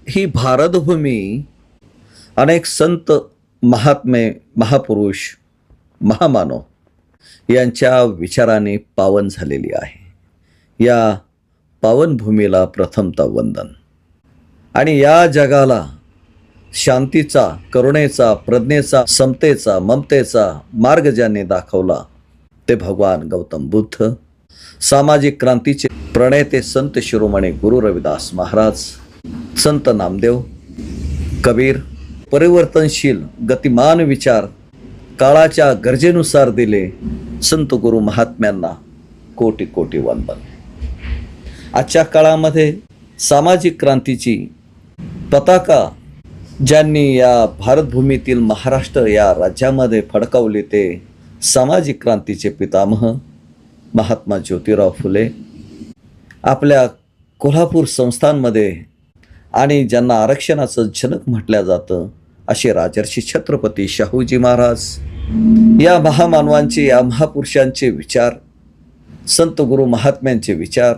ही भारतभूमी अनेक संत, महात्मे, महापुरुष, महामानव यांच्या विचाराने पावन झालेली आहे। या पावनभूमीला प्रथमतः वंदन। आणि या जगाला शांतीचा, करुणेचा, प्रज्ञेचा, समतेचा, ममतेचा मार्ग ज्यांनी दाखवला ते भगवान गौतम बुद्ध, सामाजिक क्रांतीचे प्रणेते संत शिरोमणी गुरु रविदास महाराज, संत नामदेव, कबीर, परिवर्तनशील गतिमान विचार काळाच्या गरजेनुसार दिले संत गुरु महात्म्यांना कोटी कोटी वंदन। आजच्या काळामध्ये सामाजिक क्रांतीची पताका ज्यांनी या भारतभूमीतील महाराष्ट्र या राज्यामध्ये फडकावली ते सामाजिक क्रांतीचे पितामह महात्मा ज्योतिराव फुले। आपल्या कोल्हापूर संस्थांमध्ये आणि ज्यांना आरक्षणाचं जनक म्हटलं जातं असे राजर्षी छत्रपती शाहूजी महाराज, या महामानवांचे, या महापुरुषांचे विचार, संत गुरु महात्म्यांचे विचार,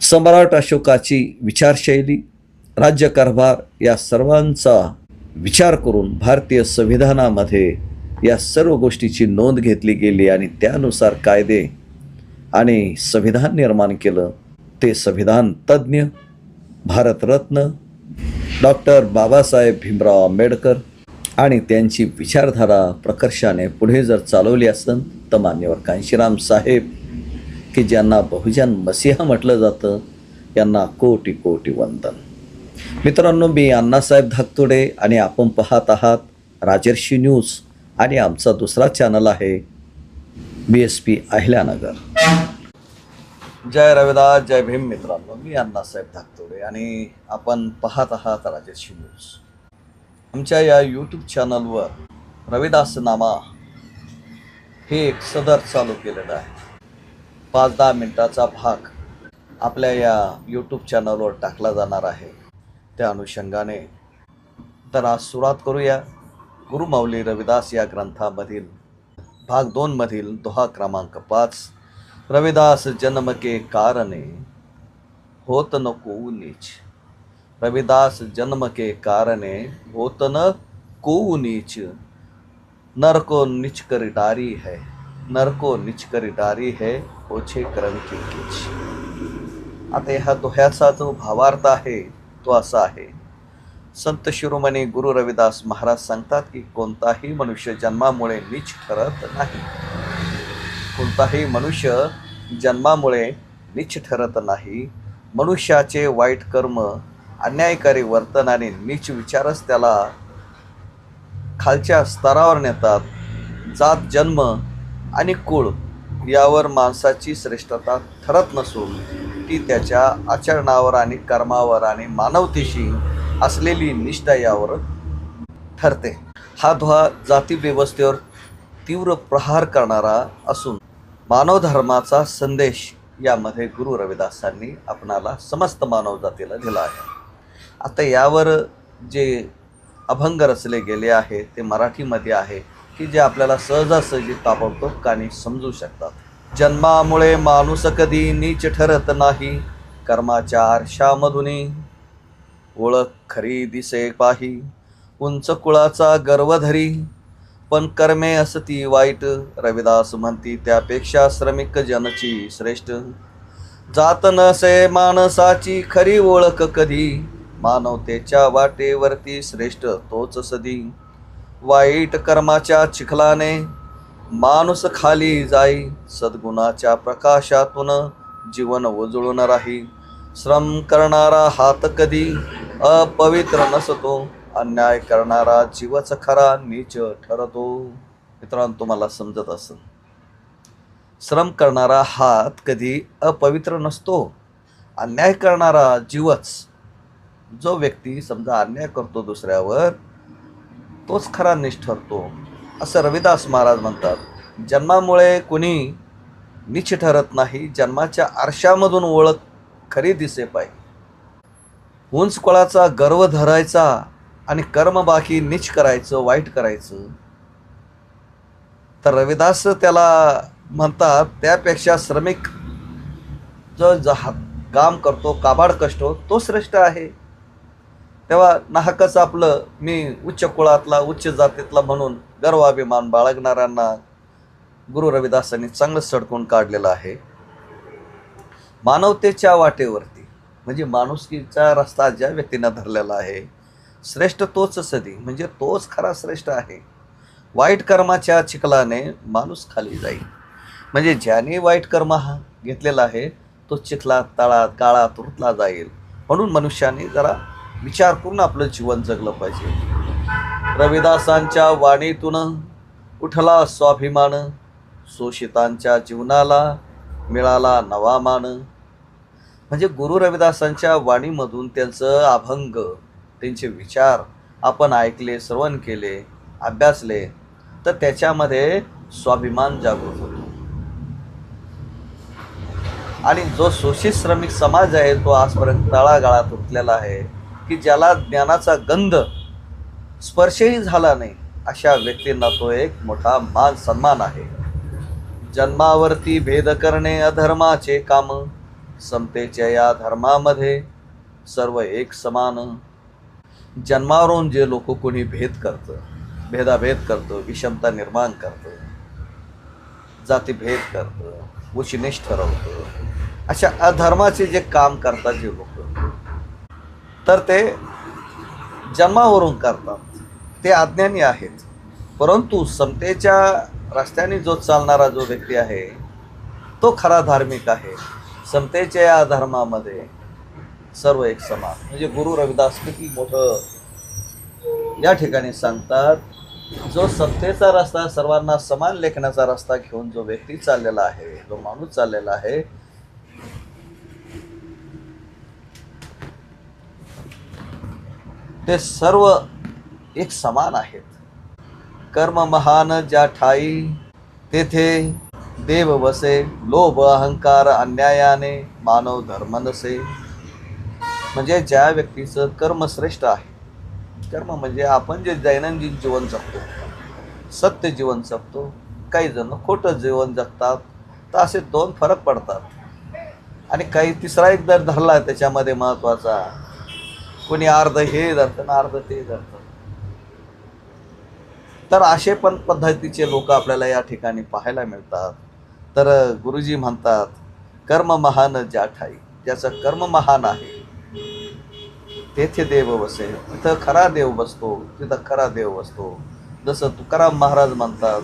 सम्राट अशोकाची विचारशैली, राज्यकारभार या सर्वांचा विचार करून भारतीय संविधानामध्ये या सर्व गोष्टीची नोंद घेतली गेली आणि त्यानुसार कायदे आणि संविधान निर्माण केलं। ते संविधान तज्ज्ञ, भारतरत्न डॉक्टर बाबासाहेब भीमराव आंबेडकर आणि त्यांची विचारधारा प्रकर्षाने पुढे जर चालवली असेल तर मान्यवर कांशीराम साहेब, की ज्यांना बहुजन मसीहा म्हटलं जातं, यांना कोटी कोटी वंदन। मित्रांनो, मी अण्णासाहेब धाकतोडे आणि आपण पाहत आहात राजर्षी न्यूज आणि आमचा दुसरा चॅनल आहे BSP अहिल्यानगर। जय रविदास, जय भीम। मित्रांनो, मी अण्णासाहेब धाकतोडे आणि आपण पाहत आहात राजर्षी न्यूज। आमच्या या यूट्यूब चॅनलवर रविदास नामा हे एक सदर चालू केलेलं आहे। 5-10 मिनिटाचा भाग आपल्या या यूट्यूब चॅनलवर टाकला जाणार आहे। त्या अनुषंगाने तर आज सुरुवात करूया गुरुमाऊली रविदास या ग्रंथामधील भाग 2 मधील दोहा क्रमांक 5। रविदास जन्म के कारणे होत न कोऊ नीच। रविदास जन्म के कारणे होत न कोऊ नीच। नर को नीच कर डारी है, नर को नीच कर डारी है, ओछे कर्म की कीच। आता ह्या दोह्याचा जो भावार्थ आहे तो असा आहे, संत शिरोमणी गुरु रविदास महाराज सांगतात की कोणताही मनुष्य जन्मामुळे नीच ठरत नाही। कोणताही मनुष्य जन्मामुळे नीच ठरत नाही। मनुष्याचे वाईट कर्म, अन्यायकारी वर्तन आणि नीच विचारच त्याला खालच्या स्तरावर नेतात। जात, जन्म आणि कुळ यावर माणसाची श्रेष्ठता ठरत नसून ती त्याच्या आचरणावर आणि कर्मावर आणि मानवतेशी असलेली निष्ठा यावर ठरते। हा दोहा जाती व्यवस्थेवर तीव्र प्रहार करणारा असून मानव धर्माचा संदेश यामध्ये गुरु रविदासांनी आपणाला समस्त मानव जातीला दिला आहे। आता यावर जे अभंग रचले गेले आहे ते मराठीमध्ये आहे की जे आपल्याला सहजासहजी ताबडतोब कानी समजू शकतात। जन्मामुळे माणूस कधी नीच ठरत नाही, कर्माच्या आरशामधुनी ओळख खरी दिसे पाही। उंच कुळाचा गर्व धरी, पण कर्मे असती वाईट। रविदास म्हणती त्यापेक्षा श्रमिक जनची श्रेष्ठ। जात नसे माणसाची खरी ओळख कधी, मानवतेच्या वाटेवरती श्रेष्ठ तोच सदी। वाईट कर्माच्या चिखलाने माणूस खाली जाई, सद्गुणाच्या प्रकाशातून जीवन उजळून राही। श्रम करणारा हात कधी अपवित्र नसतो, अन्याय करणारा जीवच खरा नीच ठरतो। मित्रांनो, तुम्हाला समजत असेल, श्रम करणारा हात कधी अपवित्र नसतो, अन्याय करणारा जीवच, जो व्यक्ती समजा अन्याय करतो दुसऱ्यावर तोच खरा नीच ठरतो असं रविदास महाराज म्हणतात। जन्मामुळे कुणी नीच ठरत नाही, जन्माच्या आरशामधून ओळख खरी दिसे पाहिजे। उंच कुळाचा गर्व धरायचा आणि कर्म बाकी नीच करायचं, वाईट करायचं, तर रविदास त्याला म्हणतात त्यापेक्षा श्रमिक जो काम करतो, काबाड कष्ट, तो श्रेष्ठ आहे। तेव्हा नाहकच आपलं मी उच्च कुळातला उच्च जातीतला म्हणून गर्वाभिमान बाळगणाऱ्यांना गुरु रविदासांनी चांगलं सडकून काढलेलं आहे. मानवतेच्या वाटेवरती म्हणजे माणुसकीचा रस्ता ज्या व्यक्तीनं धरलेला आहे, श्रेष्ठ तोच सदी म्हणजे तोच खरा श्रेष्ठ आहे. वाईट कर्माच्या चिखलाने माणूस खाली जाईल. म्हणजे ज्याने वाईट कर्म घेतलेला आहे तो चिखलात तळात काळात रुतला जाईल. म्हणून मनुष्याने जरा विचार करून आपलं जीवन जगलं पाहिजे. रविदासांच्या वाणीतून उठला स्वाभिमान, शोषितांच्या जीवनाला मिळाला नवा मान. म्हणजे गुरु रविदासांच्या वाणीमधून त्यांचं अभंग, त्यांचे विचार आपण ऐकले, श्रवण केले, अभ्यासले तर त्याच्यामध्ये स्वाभिमान जागृत होतो. आणि जो शोषित श्रमिक समाज आहे तो आजपर्यंत तळागाळात उठलेला आहे की ज्याला ज्ञानाचा गंध स्पर्शही झाला नाही, अशा व्यक्तींना तो एक मोठा मान सन्मान आहे. जन्मावरती भेद करणे अधर्माचे काम, समतेच्या या धर्मामध्ये सर्व एक समान. जन्मावरून जे लोक कोणी भेद करतं, भेदाभेद करतो, विषमता निर्माण करतं, जातीभेद करतं, उच्चनीच ठरवतं, अशा अधर्माचे जे काम करतात जे लोक, तर ते जन्मावरून करतात, ते अज्ञानी आहेत. परंतु समतेच्या रस्त्याने जो चालणारा जो व्यक्ती आहे तो खरा धार्मिक आहे. समतेच्या या धर्मामध्ये सर्व एक समान. म्हणजे गुरु रविदास किती मोठं या ठिकाणी सांगतात, जो समतेचा रस्ता, सर्वांना समान लेखण्याचा रस्ता घेऊन जो व्यक्ती चाललेला आहे, जो माणूस चाललेला आहे, ते सर्व एक समान आहेत. कर्म महान ज्या ठाई तेथे देव बसे, लोभ अहंकार अन्यायाने मानव धर्म नसे. म्हणजे ज्या व्यक्तीचं कर्म श्रेष्ठ आहे, कर्म म्हणजे आपण जे दैनंदिन जीवन जगतो, सत्य जीवन जगतो, काही जण खोटं जीवन जगतात, तर असे दोन फरक पडतात. आणि काही तिसरा एक दर धरला त्याच्यामध्ये महत्त्वाचा, कोणी अर्ध हे धरतं ना अर्ध ते धरतं. तर असे पण पद्धतीचे लोक आपल्याला या ठिकाणी पाहायला मिळतात. तर गुरुजी म्हणतात, कर्म महान ज्या ठाई, ज्याचं कर्म महान आहे तेथे देव बसे. तिथं खरा देव बसतो, तिथं खरा देव बसतो. जसं तुकाराम महाराज म्हणतात,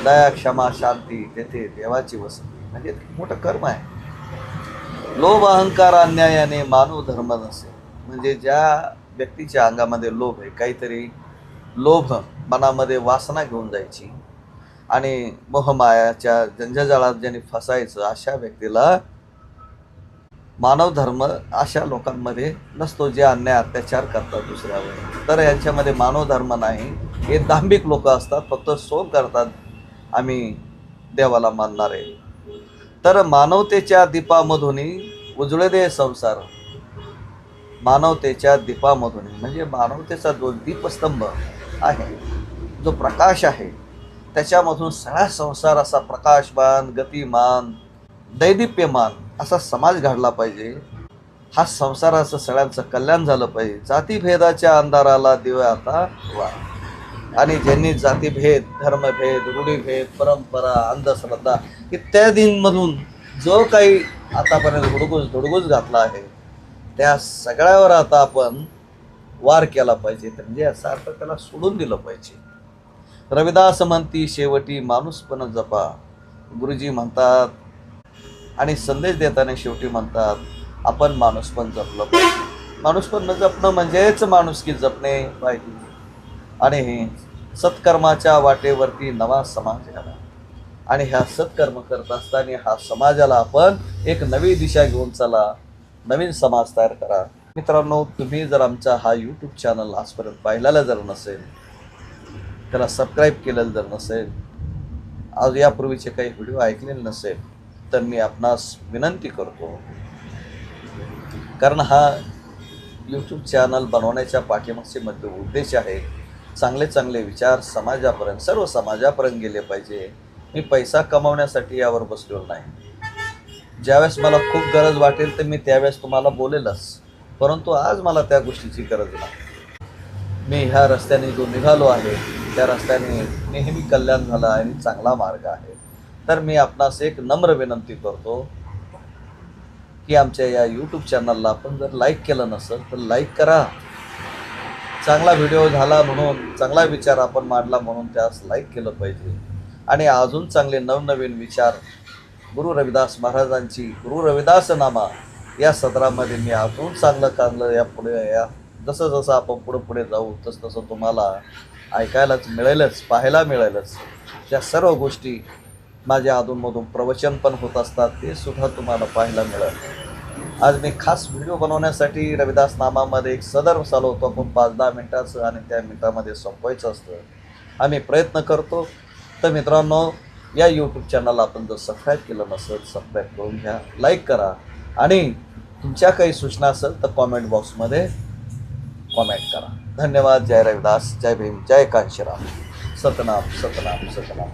दया क्षमा शांती तेथे देवाची वसती. म्हणजे मोठं कर्म आहे. लोभ अहंकार अन्यायाने मानव धर्म नसे. म्हणजे ज्या व्यक्तीच्या अंगामध्ये लोभ आहे, काहीतरी लोभ मनामध्ये वासना घेऊन जायची आणि मोहमायाच्या जंजाळात ज्यांनी फसायचं, अशा व्यक्तीला मानव धर्म अशा लोकांमध्ये नसतो, जे अन्याय अत्याचार करतात दुसऱ्यावर. तर यांच्यामध्ये मानव धर्म नाही, हे दांभिक लोक असतात, फक्त सोंग करतात आम्ही देवाला मानणारे. तर मानवतेच्या दीपामधून उजळे दे संसार. मानवतेच्या दीपामधून म्हणजे मानवतेचा जो दीपस्तंभ आहे, जो प्रकाश आहे, त्याच्यामधून सगळा संसार असा प्रकाशमान, गतिमान, दैदिप्यमान असा समाज घडला पाहिजे. हा संसाराचं सगळ्यांचं कल्याण झालं पाहिजे. जातीभेदाच्या अंधाराला दिव्या आता वा. आणि ज्यांनी जातीभेद, धर्मभेद, रूढीभेद, परंपरा, अंधश्रद्धा इत्यादींमधून जो काही आतापर्यंत धुडगूस घातला आहे, त्या सगळ्यावर आता आपण वार केला पाहिजे. म्हणजे याचा अर्थ त्याला सोडून दिलं पाहिजे. रविदास म्हणती शेवटी माणूस पण जपा. गुरुजी म्हणतात आणि संदेश देताना शेवटी म्हणतात, आपण माणूस पण जपलं पाहिजे. माणूस पण न जपणं म्हणजेच माणुसकी जपणे पाहिजे. आणि सत्कर्माच्या वाटेवरती नवा समाज घाला. आणि ह्या सत्कर्म करत असताना हा समाजाला आपण एक नवी दिशा घेऊन चला, नवीन समाज तयार करा. मित्रांनो, तुम्ही जर आमचा हा यूट्यूब चॅनल आजपर्यंत पाहिलेला जर नसेल, त्याला सबस्क्राईब केलेलं जर नसेल, आज यापूर्वीचे काही व्हिडिओ ऐकलेले नसेल, तर मी आपणास विनंती करतो, कारण हा यूट्यूब चॅनल बनवण्याच्या पाठीमागचे मध्य उद्देश आहे, चांगले चांगले विचार समाजापर्यंत, सर्व समाजापर्यंत गेले पाहिजे. मी पैसा कमावण्यासाठी यावर बसलेलो नाही. ज्यावेळेस मला खूप गरज वाटेल तर मी त्यावेळेस तुम्हाला बोलेलच. परंतु आज मला त्या गोष्टीची गरज नाही. मी ह्या रस्त्याने जो निघालो आहे त्या रस्त्याने नेहमी कल्याण झालं आणि चांगला मार्ग आहे. तर मी आपणास एक नम्र विनंती करतो की आमच्या या यूट्यूब चॅनलला आपण जर लाईक केलं नसेल तर लाईक करा. चांगला व्हिडिओ झाला म्हणून, चांगला विचार आपण मांडला म्हणून त्यास लाईक केलं पाहिजे. आणि अजून चांगले नवनवीन विचार गुरु रविदास महाराजांची गुरु रविदास नामा या सदरामध्ये मी अजून चांगलं यापुढे जसं जसं आपण पुढे जाऊ तसं तुम्हाला ऐकायलाच मिळेलच, पाहायला मिळेलच. त्या सर्व गोष्टी माझ्या अधूनमधून प्रवचन पण होत असतात, ते सुद्धा तुम्हाला पाहायला मिळेल. आज मी खास व्हिडिओ बनवण्यासाठी रविदास नामामध्ये एक सदर चालवतो. आपण 5-10 मिनटाचं आणि त्या मिनटामध्ये संपवायचं असतं. आम्ही प्रयत्न करतो. तर मित्रांनो, या यूट्यूब चॅनलला आपण जर सबस्क्राईब केलं नसेल सबस्क्राईब करून घ्या, लाईक करा आणि तुमच्या काही सूचना असेल तर कॉमेंट बॉक्समध्ये कॉमेंट करा. धन्यवाद. जय रविदास, जय भीम, जय कांशीराम. सतनाम सतनाम सतनाम.